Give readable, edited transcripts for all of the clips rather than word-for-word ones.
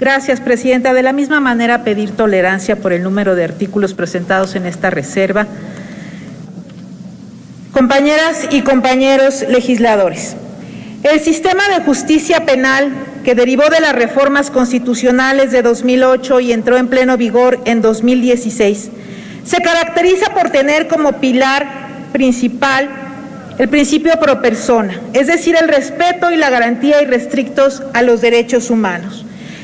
Gracias, Presidenta. De la misma manera, pedir tolerancia por el número de artículos presentados en esta reserva. Compañeras y compañeros legisladores, el sistema de justicia penal que derivó de las reformas constitucionales de 2008 y entró en pleno vigor en 2016, se caracteriza por tener como pilar principal el principio pro persona, es decir, el respeto y la garantía irrestrictos a los derechos humanos.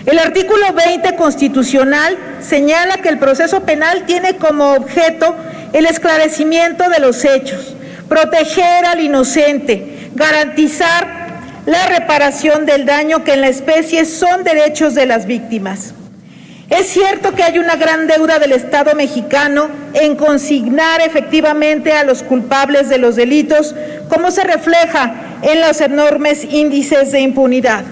El artículo 20 constitucional señala que el proceso penal tiene como objeto el esclarecimiento de los hechos, proteger al inocente, garantizar la reparación del daño que en la especie son derechos de las víctimas. Es cierto que hay una gran deuda del Estado mexicano en consignar efectivamente a los culpables de los delitos, como se refleja en los enormes índices de impunidad.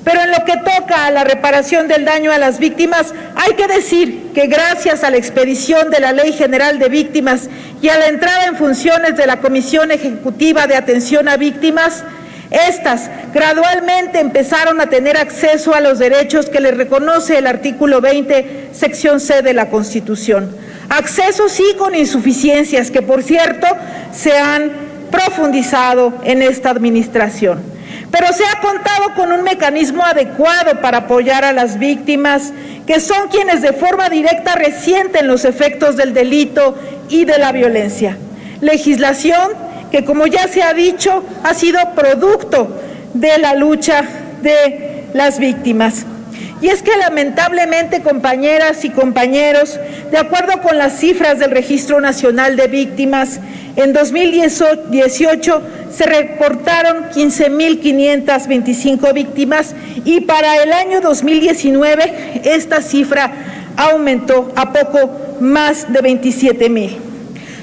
Pero en lo que toca a la reparación del daño a las víctimas, hay que decir que gracias a la expedición de la Ley General de Víctimas y a la entrada en funciones de la Comisión Ejecutiva de Atención a Víctimas, estas gradualmente empezaron a tener acceso a los derechos que les reconoce el artículo 20, sección C de la Constitución. Acceso sí con insuficiencias que, por cierto, se han profundizado en esta administración. Pero se ha contado con un mecanismo adecuado para apoyar a las víctimas, que son quienes de forma directa resienten los efectos del delito y de la violencia. Legislación que, como ya se ha dicho, ha sido producto de la lucha de las víctimas. Y es que lamentablemente, compañeras y compañeros, de acuerdo con las cifras del Registro Nacional de Víctimas, en 2018 se reportaron 15,525 víctimas y para el año 2019 esta cifra aumentó a poco más de 27,000.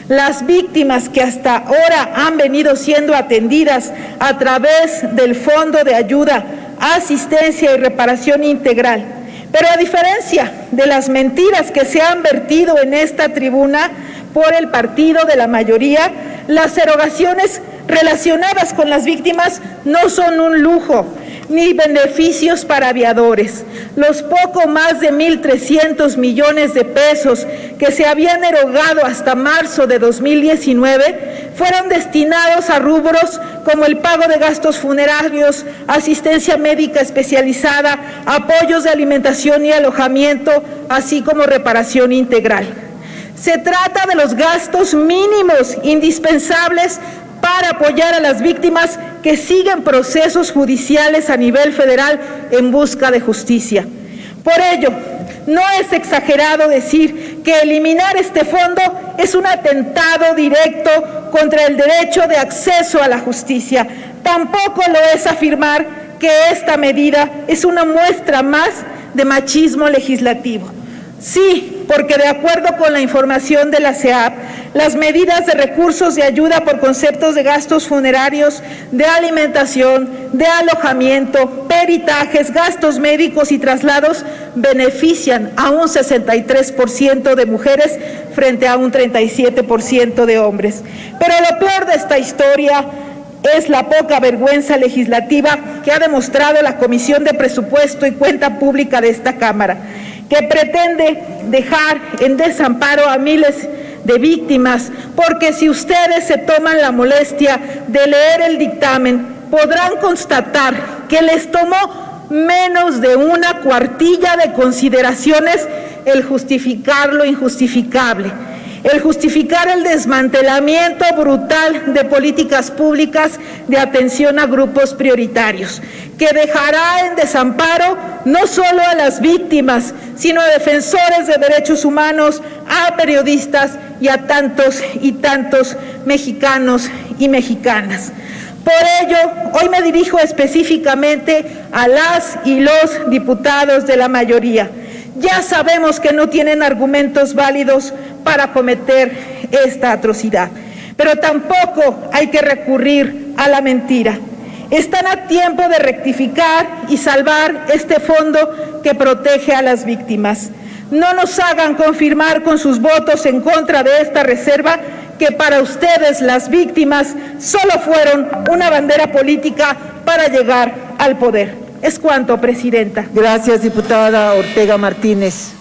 Las víctimas que hasta ahora han venido siendo atendidas a través del Fondo de Ayuda, Asistencia y Reparación Integral. Pero a diferencia de las mentiras que se han vertido en esta tribuna por el partido de la mayoría, las erogaciones relacionadas con las víctimas no son un lujo ni beneficios para aviadores. Los poco más de 1,300 millones de pesos que se habían erogado hasta marzo de 2019 fueron destinados a rubros como el pago de gastos funerarios, asistencia médica especializada, apoyos de alimentación y alojamiento, así como reparación integral. Se trata de los gastos mínimos indispensables para apoyar a las víctimas que siguen procesos judiciales a nivel federal en busca de justicia. Por ello, no es exagerado decir que eliminar este fondo es un atentado directo contra el derecho de acceso a la justicia. Tampoco lo es afirmar que esta medida es una muestra más de machismo legislativo. Sí, porque de acuerdo con la información de la CEAP, las medidas de recursos de ayuda por conceptos de gastos funerarios, de alimentación, de alojamiento, peritajes, gastos médicos y traslados benefician a un 63% de mujeres frente a un 37% de hombres. Pero lo peor de esta historia es la poca vergüenza legislativa que ha demostrado la Comisión de Presupuesto y Cuenta Pública de esta Cámara, que pretende dejar en desamparo a miles de víctimas, porque si ustedes se toman la molestia de leer el dictamen, podrán constatar que les tomó menos de una cuartilla de consideraciones el justificar lo injustificable, el justificar el desmantelamiento brutal de políticas públicas de atención a grupos prioritarios, que dejará en desamparo no solo a las víctimas, sino a defensores de derechos humanos, a periodistas y a tantos y tantos mexicanos y mexicanas. Por ello, hoy me dirijo específicamente a las y los diputados de la mayoría. Ya sabemos que no tienen argumentos válidos para cometer esta atrocidad, pero tampoco hay que recurrir a la mentira. Están a tiempo de rectificar y salvar este fondo que protege a las víctimas. No nos hagan confirmar con sus votos en contra de esta reserva que para ustedes las víctimas solo fueron una bandera política para llegar al poder. Es cuanto, Presidenta. Gracias, diputada Ortega Martínez.